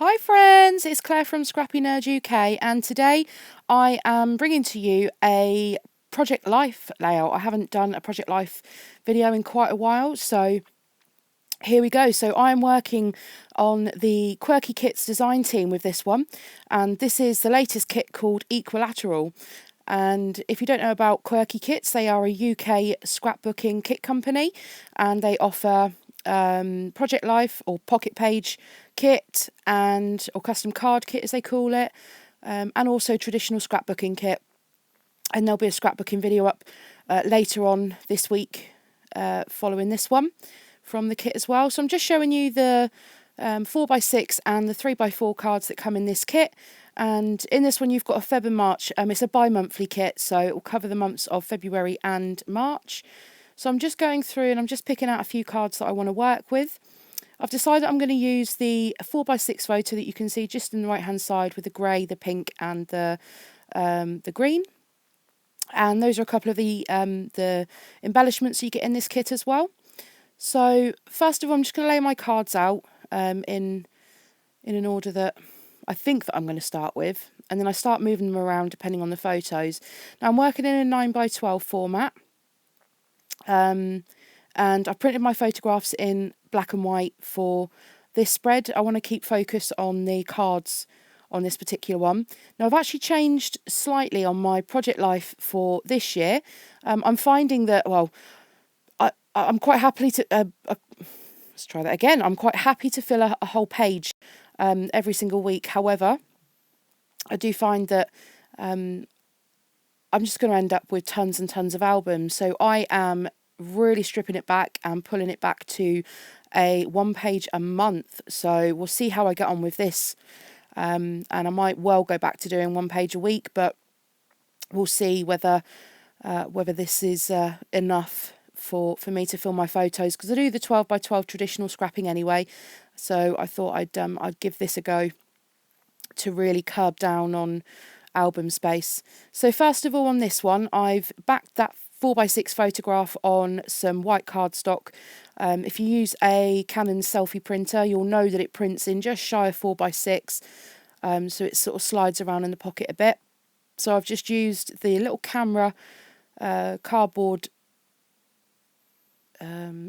Hi friends, it's Claire from Scrappy Nerd UK, and today I am bringing to you a Project Life layout. I haven't done a Project Life video in quite a while, so here we go. So I'm working on the Quirky Kits Design Team with this one, and this is the latest kit called Equilateral. And if you don't know about Quirky Kits, they are a UK scrapbooking kit company, and they offer Project Life or Pocket Page kit or custom card kit as they call it, and also traditional scrapbooking kit. And there'll be a scrapbooking video up later on this week following this one from the kit as well. So I'm just showing you the 4x6 and the 3x4 cards that come in this kit. And in this one you've got a Feb and March. It's a bi-monthly kit, so it will cover the months of February and March. So I'm just going through and I'm just picking out a few cards that I want to work with. I've decided I'm going to use the 4x6 photo that you can see just in the right hand side with the grey, the pink and the green. And those are a couple of the embellishments you get in this kit as well. So first of all, I'm just going to lay my cards out in an order that I think that I'm going to start with, and then I start moving them around depending on the photos. Now I'm working in a 9x12 format, and I printed my photographs in black and white for this spread. I want to keep focus on the cards on this particular one. Now I've actually changed slightly on my Project Life for this year. I'm finding that, well, I'm quite happy to, let's try that again. I'm quite happy to fill a whole page every single week. However, I do find that I'm just going to end up with tons and tons of albums. So I am really stripping it back and pulling it back to a 1 page a month. So we'll see how I get on with this. And I might well go back to doing 1 page a week, but we'll see whether this is enough for me to fill my photos, because I do the 12x12 traditional scrapping anyway. So I thought I'd give this a go to really curb down on album space. So first of all, on this one, I've backed that 4x6 photograph on some white cardstock. If you use a Canon selfie printer, you'll know that it prints in just shy of 4x6, so it sort of slides around in the pocket a bit. So I've just used the little camera cardboard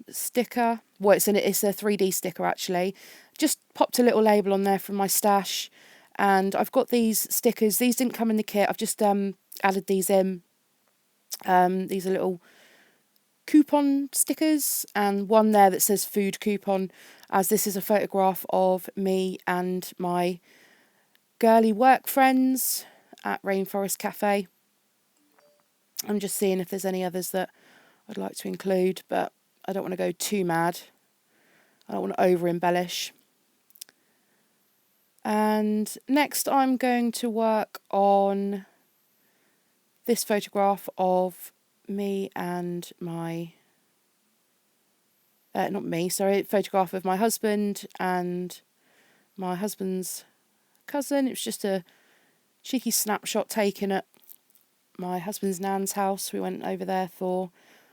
sticker. Well, it's a 3D sticker actually. Just popped a little label on there from my stash, and I've got these stickers. These didn't come in the kit. I've just added these in. These are little coupon stickers, and one there that says food coupon, as this is a photograph of me and my girly work friends at Rainforest Cafe. I'm just seeing if there's any others that I'd like to include, but I don't want to go too mad. I don't want to over embellish. And next I'm going to work on this photograph of me and my photograph of my husband and my husband's cousin. It was just a cheeky snapshot taken at my husband's nan's house. We went over there for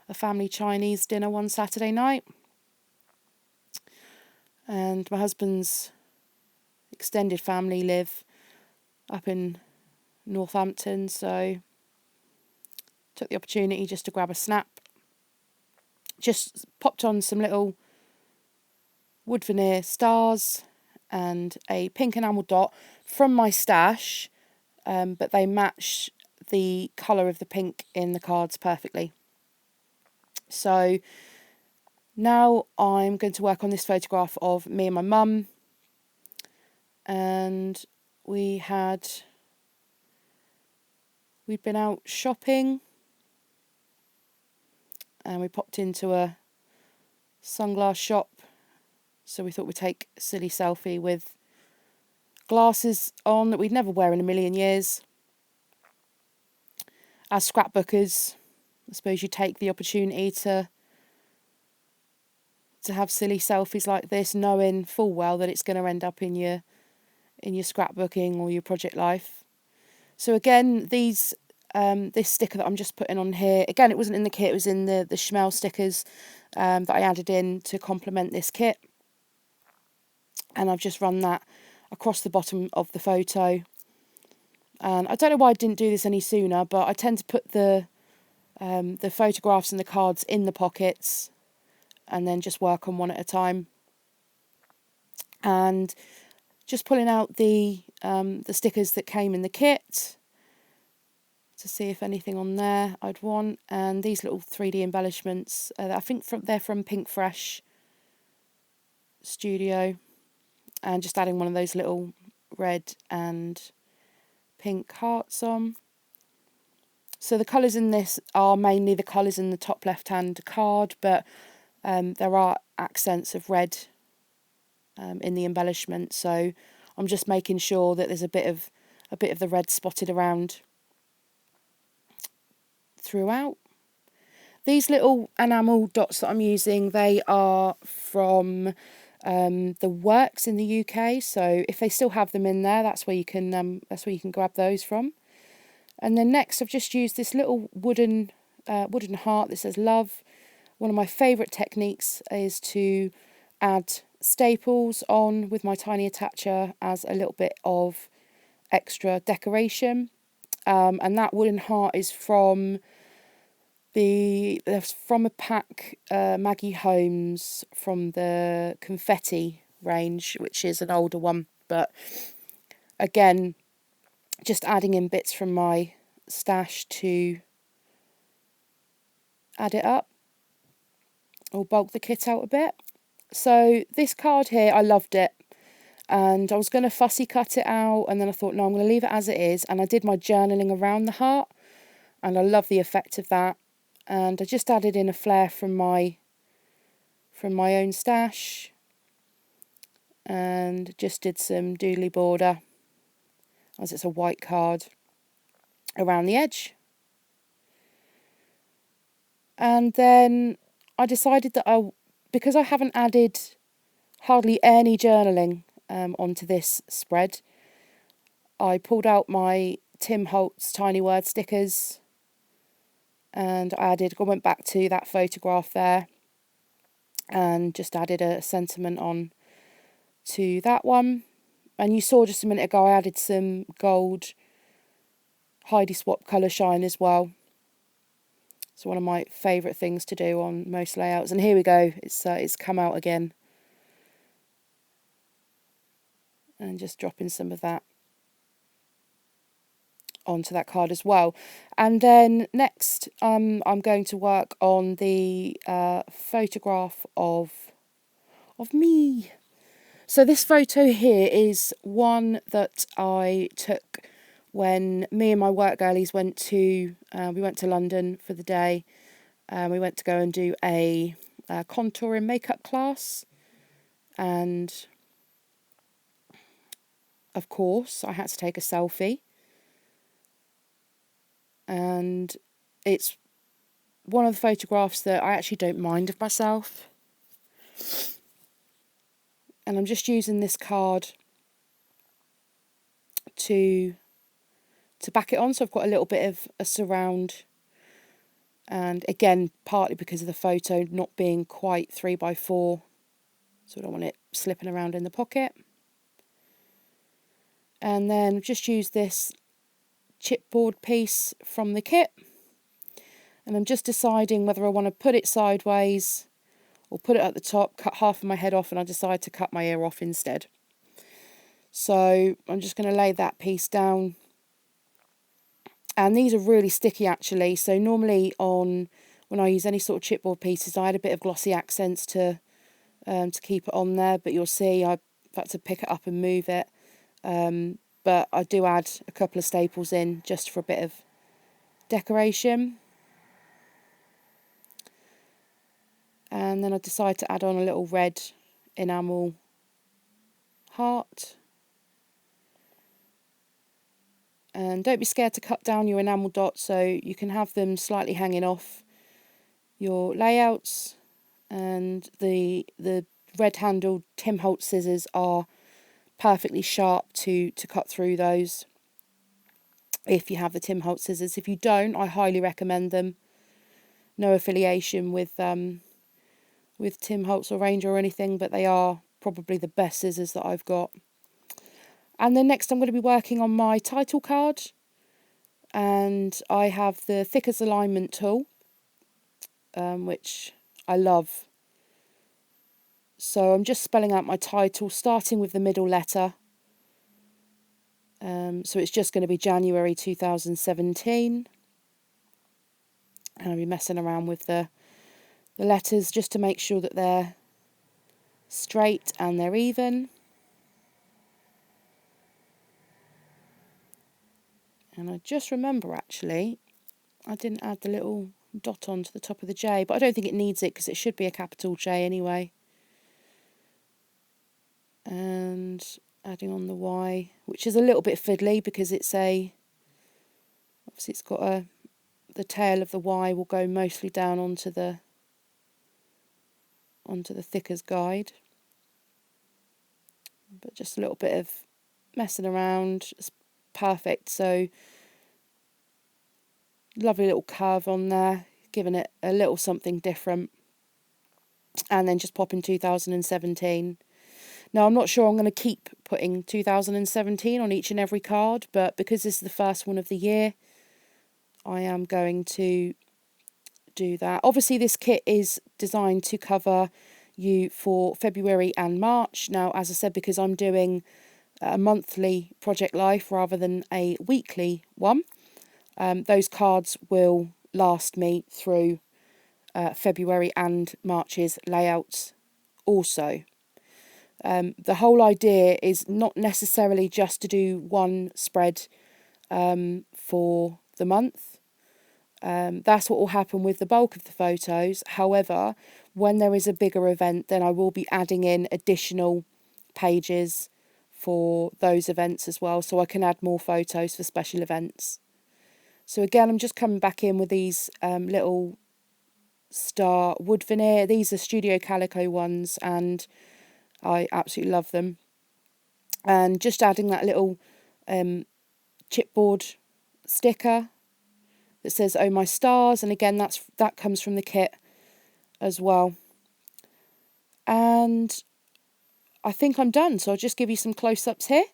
a family Chinese dinner one Saturday night, and my husband's extended family live up in Northampton, so took the opportunity just to grab a snap. Just popped on some little wood veneer stars and a pink enamel dot from my stash, but they match the colour of the pink in the cards perfectly. So now I'm going to work on this photograph of me and my mum, and we'd been out shopping, and we popped into a sunglass shop, so we thought we'd take a silly selfie with glasses on that we'd never wear in a million years. As scrapbookers, I suppose you take the opportunity to have silly selfies like this, knowing full well that it's going to end up in your scrapbooking or your Project Life. So again, this sticker that I'm just putting on here, again, it wasn't in the kit, it was in the Schmel stickers that I added in to complement this kit. And I've just run that across the bottom of the photo. And I don't know why I didn't do this any sooner, but I tend to put the photographs and the cards in the pockets and then just work on one at a time. And just pulling out the stickers that came in the kit to see if anything on there I'd want. And these little 3D embellishments, I think they're from Pink Fresh Studio. And just adding one of those little red and pink hearts on. So the colours in this are mainly the colours in the top left-hand card, but there are accents of red in the embellishment. So I'm just making sure that there's a bit of the red spotted around throughout. These little enamel dots that I'm using, they are from the Works in the UK. So if they still have them in there, that's where you can grab those from. And then next, I've just used this little wooden heart that says love. One of my favourite techniques is to add staples on with my tiny attacher as a little bit of extra decoration. And that wooden heart is from a pack, Maggie Holmes, from the confetti range, which is an older one. But again, just adding in bits from my stash to add it up or bulk the kit out a bit. So this card here, I loved it, and I was going to fussy cut it out, and then I thought, no, I'm going to leave it as it is. And I did my journaling around the heart, and I love the effect of that. And I just added in a flare from my own stash, and just did some doodly border, as it's a white card, around the edge. And then I decided that because I haven't added hardly any journaling onto this spread, I pulled out my Tim Holtz Tiny Word stickers, and I went back to that photograph there and just added a sentiment on to that one. And you saw just a minute ago I added some gold Heidi Swap colour shine as well. It's one of my favourite things to do on most layouts. And here we go, it's come out again. And just dropping some of that onto that card as well. And then next I'm going to work on the photograph of me. So this photo here is one that I took when me and my work girlies went to London for the day. We went to go and do a contour and makeup class, and of course I had to take a selfie, and it's one of the photographs that I actually don't mind of myself. And I'm just using this card to back it on, so I've got a little bit of a surround, and again partly because of the photo not being quite 3x4, so I don't want it slipping around in the pocket. And then just use this chipboard piece from the kit, and I'm just deciding whether I want to put it sideways or put it at the top, cut half of my head off, and I decide to cut my ear off instead. So I'm just going to lay that piece down. And these are really sticky actually, so normally when I use any sort of chipboard pieces, I add a bit of glossy accents to keep it on there, but you'll see I've had to pick it up and move it. But I do add a couple of staples in just for a bit of decoration. And then I decide to add on a little red enamel heart. And don't be scared to cut down your enamel dots, so you can have them slightly hanging off your layouts. And the red-handled Tim Holtz scissors are perfectly sharp to cut through those if you have the Tim Holtz scissors. If you don't, I highly recommend them. No affiliation with Tim Holtz or Ranger or anything, but they are probably the best scissors that I've got. And then next I'm going to be working on my title card, and I have the thick as alignment tool, which I love. So I'm just spelling out my title, starting with the middle letter. So it's just going to be January 2017. And I'll be messing around with the letters just to make sure that they're straight and they're even. And I just remember, actually, I didn't add the little dot onto the top of the J, but I don't think it needs it because it should be a capital J anyway. And adding on the Y, which is a little bit fiddly because obviously it's got the tail of the Y will go mostly down onto the Thicker's Guide. But just a little bit of messing around, it's perfect. So lovely little curve on there, giving it a little something different. And then just pop in 2017. Now, I'm not sure I'm going to keep putting 2017 on each and every card, but because this is the first one of the year, I am going to do that. Obviously, this kit is designed to cover you for February and March. Now, as I said, because I'm doing a monthly project life rather than a weekly one, those cards will last me through February and March's layouts also. The whole idea is not necessarily just to do one spread for the month. That's what will happen with the bulk of the photos. However, when there is a bigger event, then I will be adding in additional pages for those events as well, so I can add more photos for special events. So again, I'm just coming back in with these little star wood veneer. These are Studio Calico ones, and I absolutely love them. And just adding that little chipboard sticker that says "Oh my stars," and again that comes from the kit as well. And I think I'm done, so I'll just give you some close-ups here.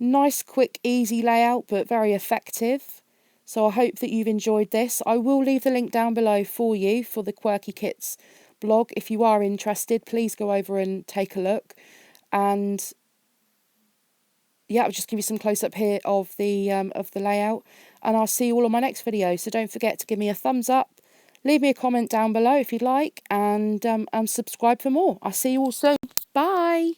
Nice, quick, easy layout, but very effective. So I hope that you've enjoyed this. I will leave the link down below for you for the Quirky Kits blog. If you are interested, please go over and take a look. And yeah, I'll just give you some close-up here of the layout. And I'll see you all on my next video. So don't forget to give me a thumbs up, leave me a comment down below if you'd like, and subscribe for more. I'll see you all soon. Bye.